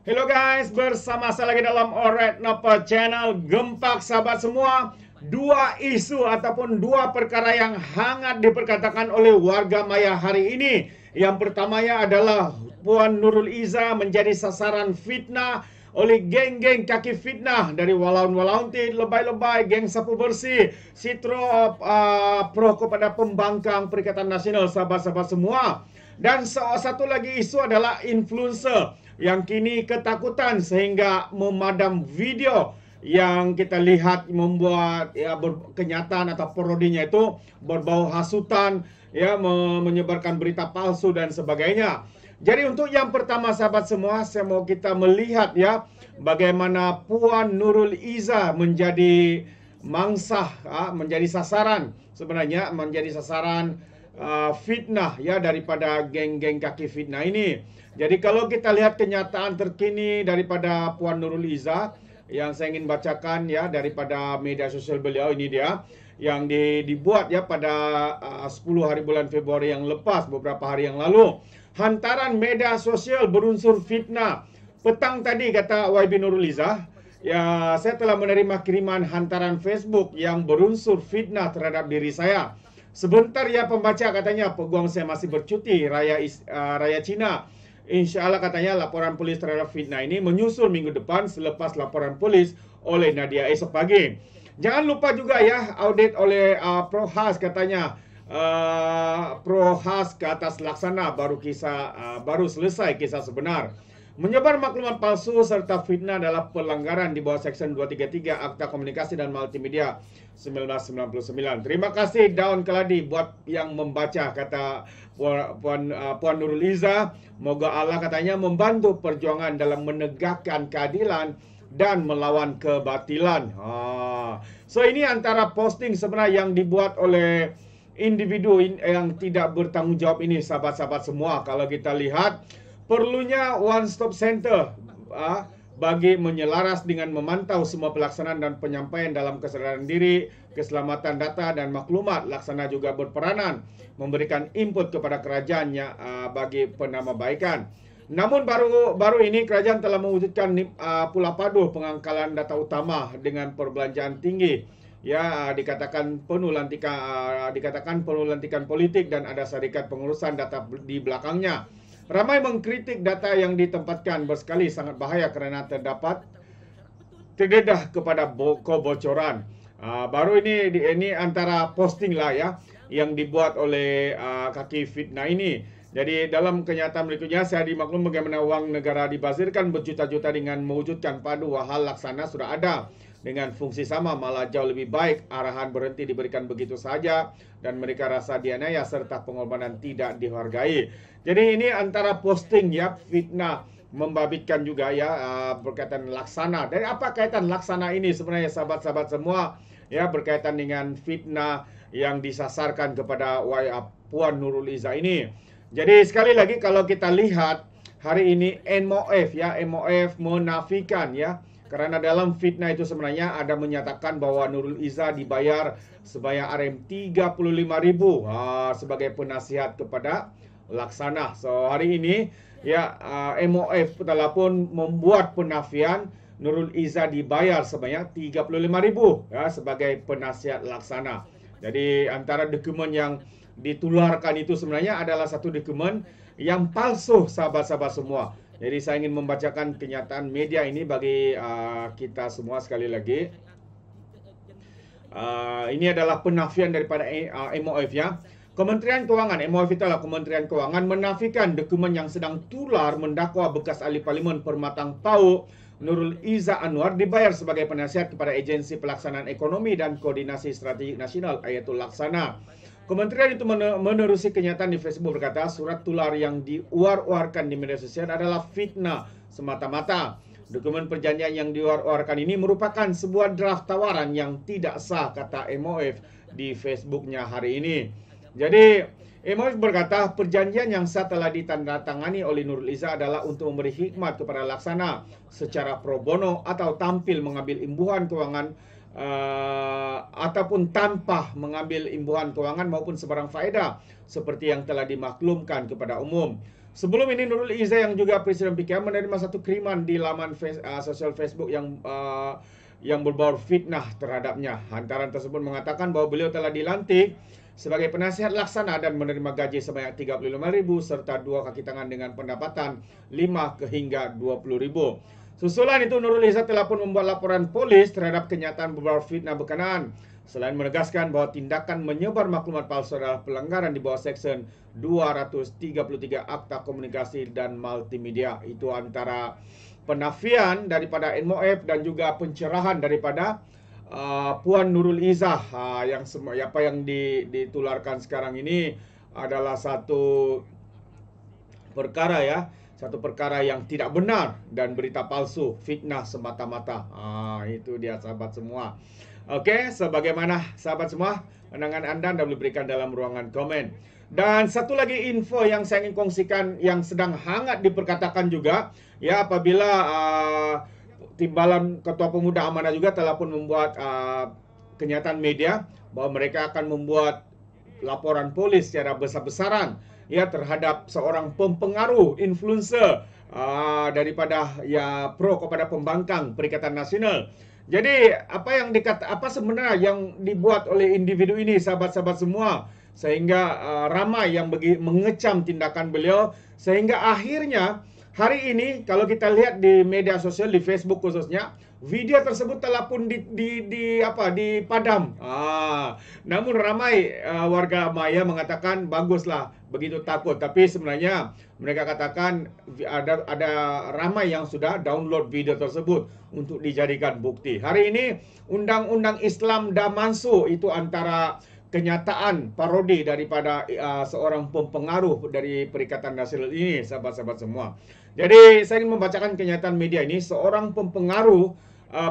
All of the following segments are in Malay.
Hello guys, bersama saya lagi dalam Alright Napa Channel. Gempak sahabat semua, dua isu ataupun dua perkara yang hangat diperkatakan oleh warga maya hari ini. Yang pertamanya adalah Puan Nurul Izzah menjadi sasaran fitnah oleh geng-geng kaki fitnah dari walaun-walaunti, lebay-lebay, geng sapu bersih, sitro pro kepada pembangkang Perikatan Nasional, sahabat-sahabat semua. Dan satu lagi isu adalah influencer yang kini ketakutan sehingga memadam video yang kita lihat membuat kenyataan atau parodinya itu berbau hasutan, menyebarkan berita palsu dan sebagainya. Jadi untuk yang pertama sahabat semua, saya mau kita melihat bagaimana Puan Nurul Izzah menjadi menjadi sasaran, sebenarnya menjadi sasaran fitnah daripada geng-geng kaki fitnah ini. Jadi kalau kita lihat kenyataan terkini daripada Puan Nurul Izzah yang saya ingin bacakan daripada media sosial beliau, ini dia yang dibuat pada 10 hari bulan Februari yang lepas, beberapa hari yang lalu. Hantaran media sosial berunsur fitnah. Petang tadi kata YB Nurul Izzah, saya telah menerima kiriman hantaran Facebook yang berunsur fitnah terhadap diri saya. Sebentar pembaca, katanya peguam saya masih bercuti raya Cina. Insya Allah katanya laporan polis terhadap fitnah ini menyusul minggu depan selepas laporan polis oleh Nadia esok pagi. Jangan lupa juga audit oleh Prohas katanya. Prohas ke atas Laksana baru selesai kisah sebenar. Menyebar maklumat palsu serta fitnah adalah pelanggaran di bawah Seksyen 233 Akta Komunikasi dan Multimedia 1999. Terima kasih Daun Keladi buat yang membaca, kata Puan Nurul Izzah. Moga Allah katanya membantu perjuangan dalam menegakkan keadilan dan melawan kebatilan. So ini antara posting sebenarnya yang dibuat oleh individu yang tidak bertanggung jawab ini, sahabat-sahabat semua. Kalau kita lihat, perlunya one stop center bagi menyelaras dengan memantau semua pelaksanaan dan penyampaian dalam kesadaran diri, keselamatan data dan maklumat. Laksana juga berperanan memberikan input kepada kerajaannya bagi penambahbaikan. Namun baru ini kerajaan telah mewujudkan pula padu pengangkalan data utama dengan perbelanjaan tinggi. Dikatakan penuh lantikan politik dan ada syarikat pengurusan data di belakangnya. Ramai mengkritik data yang ditempatkan bersekali sangat bahaya kerana terdedah kepada kebocoran. Baru ini antara posting yang dibuat oleh kaki fitnah ini. Jadi dalam kenyataan berikutnya, saya dimaklum bagaimana wang negara dibazirkan berjuta-juta dengan mewujudkan padu hal laksana sudah ada. Dengan fungsi sama malah jauh lebih baik arahan berhenti diberikan begitu saja dan mereka rasa dianiaya serta pengorbanan tidak dihargai. Jadi ini antara posting fitnah membabitkan juga berkaitan laksana. Dari apa kaitan laksana ini sebenarnya sahabat-sahabat semua berkaitan dengan fitnah yang disasarkan kepada Puan Nurul Izzah ini. Jadi sekali lagi kalau kita lihat hari ini MOF menafikan karena dalam fitnah itu sebenarnya ada menyatakan bahwa Nurul Izzah dibayar sebanyak RM35.000 sebagai penasihat kepada Laksana. So hari ini MOF telah pun membuat penafian Nurul Izzah dibayar sebanyak RM35.000 sebagai penasihat Laksana. Jadi antara dokumen yang ditularkan itu sebenarnya adalah satu dokumen yang palsu, sahabat-sahabat semua. Jadi saya ingin membacakan kenyataan media ini bagi kita semua sekali lagi. Ini adalah penafian daripada MOF Kementerian Kewangan, MOF itu adalah Kementerian Kewangan, menafikan dokumen yang sedang tular mendakwa bekas ahli Parlimen Permatang Pau Nurul Izzah Anwar dibayar sebagai penasihat kepada Agensi Pelaksanaan Ekonomi dan Koordinasi Strategik Nasional iaitu Laksana. Kementerian itu menerusi kenyataan di Facebook berkata surat tular yang diuar-uarkan di media sosial adalah fitnah semata-mata. Dokumen perjanjian yang diuar-uarkan ini merupakan sebuah draft tawaran yang tidak sah, kata MOF di Facebooknya hari ini. Jadi MOF berkata perjanjian yang sah telah ditandatangani oleh Nurul Izzah adalah untuk memberi hikmat kepada Laksana secara pro bono atau tampil mengambil imbuhan kewangan ataupun tanpa mengambil imbuhan kewangan maupun sebarang faedah seperti yang telah dimaklumkan kepada umum. Sebelum ini Nurul Izzah yang juga Presiden PKM menerima satu kiriman di laman sosial Facebook yang berbau fitnah terhadapnya. Hantaran tersebut mengatakan bahwa beliau telah dilantik sebagai penasihat laksana dan menerima gaji sebanyak 35.000 serta 2 kaki tangan dengan pendapatan 5 hingga 20.000. Susulan itu Nurul Izzah telah pun membuat laporan polis terhadap kenyataan berbau fitnah berkenaan. Selain menegaskan bahwa tindakan menyebar maklumat palsu adalah pelanggaran di bawah Seksyen 233 Akta Komunikasi dan Multimedia. Itu antara penafian daripada MOF dan juga pencerahan daripada Puan Nurul Izzah. Apa yang ditularkan sekarang ini adalah satu perkara yang tidak benar dan berita palsu, fitnah semata-mata. Itu dia sahabat semua. Oke, sebagaimana sahabat semua, pandangan anda boleh berikan dalam ruangan komen. Dan satu lagi info yang saya ingin kongsikan yang sedang hangat diperkatakan juga, ya, apabila Timbalan Ketua Pemuda Amanah juga telah pun membuat kenyataan media bahwa mereka akan membuat laporan polis secara besar-besaran ya terhadap seorang pempengaruh influencer daripada ya pro kepada pembangkang Perikatan Nasional. Jadi apa sebenarnya yang dibuat oleh individu ini sahabat-sahabat semua sehingga ramai yang mengecam tindakan beliau sehingga akhirnya hari ini kalau kita lihat di media sosial di Facebook khususnya video tersebut telah pun dipadam. Namun ramai warga maya mengatakan baguslah begitu takut, tapi sebenarnya mereka katakan ada ramai yang sudah download video tersebut untuk dijadikan bukti. Hari ini Undang-Undang Islam Damansu itu antara kenyataan parodi daripada seorang pempengaruh dari Perikatan Nasional ini, sahabat-sahabat semua. Jadi saya ingin membacakan kenyataan media ini. Seorang pempengaruh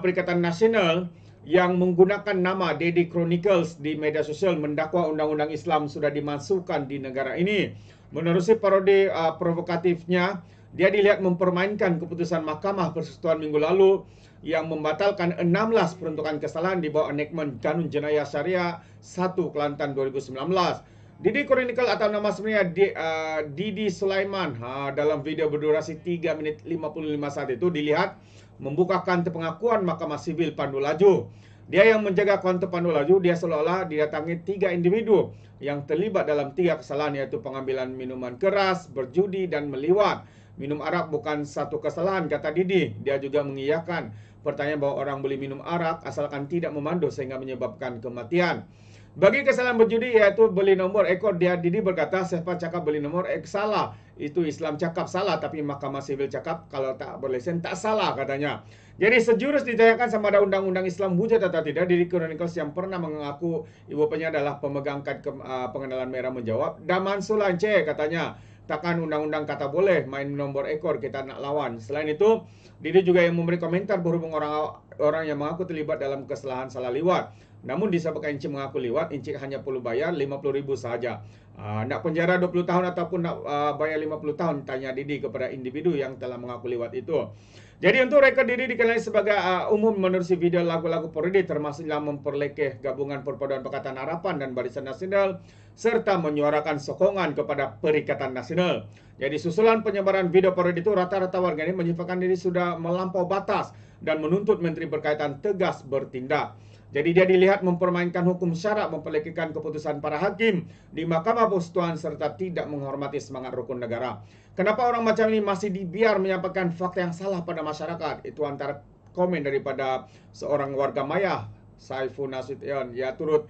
Perikatan Nasional yang menggunakan nama Daily Chronicles di media sosial mendakwa undang-undang Islam sudah dimasukkan di negara ini. Menerusi parodi provokatifnya, dia dilihat mempermainkan keputusan Mahkamah Persekutuan minggu lalu yang membatalkan 16 peruntukan kesalahan di bawah enactment Kanun Jenayah Syariah 1 Kelantan 2019. Didi Chronicle atau nama sebenarnya Didi Sulaiman dalam video berdurasi 3 menit 55 saat itu dilihat membukakan pengakuan Mahkamah Sivil Pandu Laju. Dia yang menjaga konten Pandu Laju, dia seolah-olah didatangi 3 individu yang terlibat dalam 3 kesalahan yaitu pengambilan minuman keras, berjudi dan meliwat. Minum arak bukan satu kesalahan, kata Didi. Dia juga mengiyakan pertanyaan bahwa orang boleh minum arak asalkan tidak memandu sehingga menyebabkan kematian. Bagi kesalahan berjudi yaitu beli nomor ekor, Didi berkata siapa cakap beli nomor salah. Itu Islam cakap salah tapi Mahkamah Sivil cakap kalau tak berlesen tak salah katanya. Jadi sejurus ditanyakan sama ada undang-undang Islam wujud atau tidak. Didi Chronicles yang pernah mengaku ibu bapanya adalah pemegang kad pengenalan merah menjawab Damansu lance katanya. Takkan undang-undang kata boleh main nomor ekor kita nak lawan. Selain itu, Didi juga yang memberi komentar berhubung orang yang mengaku terlibat dalam kesalahan salah liwat. Namun disebabkan Encik mengaku liwat, Encik hanya perlu bayar 50.000 sahaja. Nak penjara 20 tahun ataupun nak bayar 50 tahun, tanya Didi kepada individu yang telah mengaku liwat itu. Jadi untuk rekod Didi dikenali sebagai umum menerusi video lagu-lagu parodi termasuk dalam memperlekeh Gabungan Perpaduan Pakatan Harapan dan Barisan Nasional serta menyuarakan sokongan kepada Perikatan Nasional. Jadi susulan penyebaran video parodi itu rata-rata warga ini menyifatkan diri sudah melampau batas dan menuntut menteri berkaitan tegas bertindak. Jadi dia dilihat mempermainkan hukum syarak, memperlekehkan keputusan para hakim di Mahkamah Persekutuan serta tidak menghormati semangat rukun negara. Kenapa orang macam ini masih dibiar menyampaikan fakta yang salah pada masyarakat? Itu antara komen daripada seorang warga maya, Saiful Nasution, turut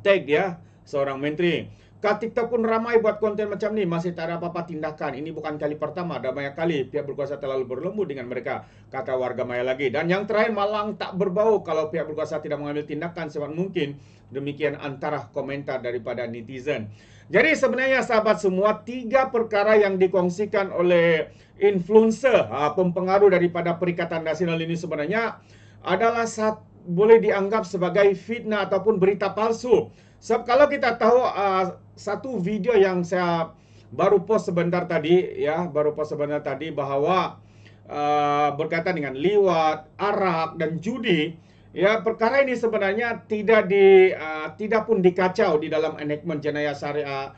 tag dia seorang menteri. TikTok pun ramai buat konten macam ni, masih tak ada apa-apa tindakan. Ini bukan kali pertama, dah banyak kali pihak berkuasa terlalu berlembut dengan mereka, kata warga maya lagi. Dan yang terakhir, malang tak berbau kalau pihak berkuasa tidak mengambil tindakan sebab mungkin. Demikian antara komentar daripada netizen. Jadi sebenarnya sahabat semua, 3 perkara yang dikongsikan oleh influencer, pempengaruh daripada Perikatan Nasional ini sebenarnya adalah boleh dianggap sebagai fitnah ataupun berita palsu. Sebab kalau kita tahu satu video yang saya baru post sebentar tadi bahwa berkaitan dengan liwat, arak dan judi, ya perkara ini sebenarnya tidak pun dikacau di dalam enactment jenayah syariah,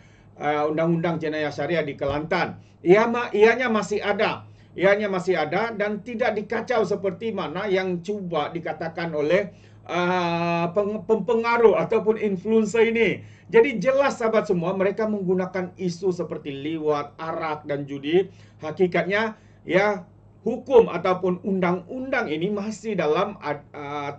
undang-undang jenayah syariah di Kelantan. Ianya masih ada. Ianya masih ada dan tidak dikacau seperti mana yang cuba dikatakan oleh pempengaruh ataupun influencer ini. Jadi jelas sahabat semua, mereka menggunakan isu seperti liwat, arak dan judi. Hakikatnya ya hukum ataupun undang-undang ini masih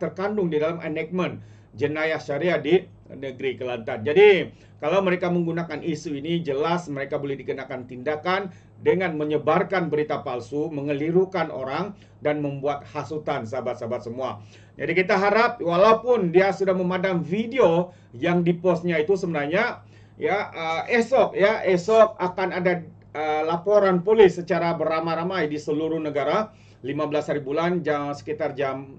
terkandung di dalam enactment jenayah syariah di negeri Kelantan. Jadi kalau mereka menggunakan isu ini, jelas mereka boleh dikenakan tindakan dengan menyebarkan berita palsu, mengelirukan orang dan membuat hasutan sahabat-sahabat semua. Jadi kita harap walaupun dia sudah memadam video yang dipostnya itu, sebenarnya esok akan ada laporan polis secara beramai-ramai di seluruh negara 15 hari bulan sekitar jam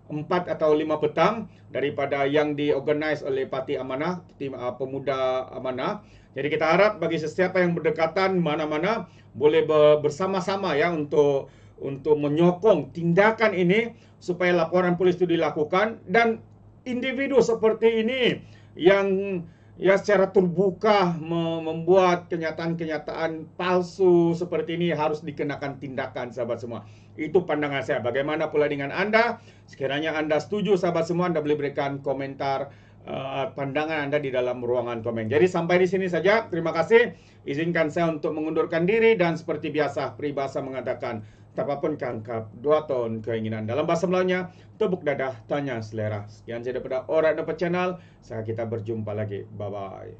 4 atau 5 petang daripada yang diorganize oleh Parti Amanah, tim Pemuda Amanah. Jadi kita harap bagi sesiapa yang berdekatan mana-mana boleh bersama-sama ya untuk menyokong tindakan ini supaya laporan polis itu dilakukan, dan individu seperti ini yang secara terbuka membuat kenyataan-kenyataan palsu seperti ini harus dikenakan tindakan sahabat semua. Itu pandangan saya. Bagaimana pula dengan Anda? Sekiranya Anda setuju sahabat semua, Anda boleh berikan komentar pandangan Anda di dalam ruangan komen. Jadi sampai di sini saja. Terima kasih. Izinkan saya untuk mengundurkan diri, dan seperti biasa peribahasa mengatakan, tapapun kangkap, 2 ton keinginan. Dalam bahasa Melayunya, tepuk dadah, tanya selera. Sekian saya daripada Alright Dapat Channel. Kita berjumpa lagi. Bye-bye.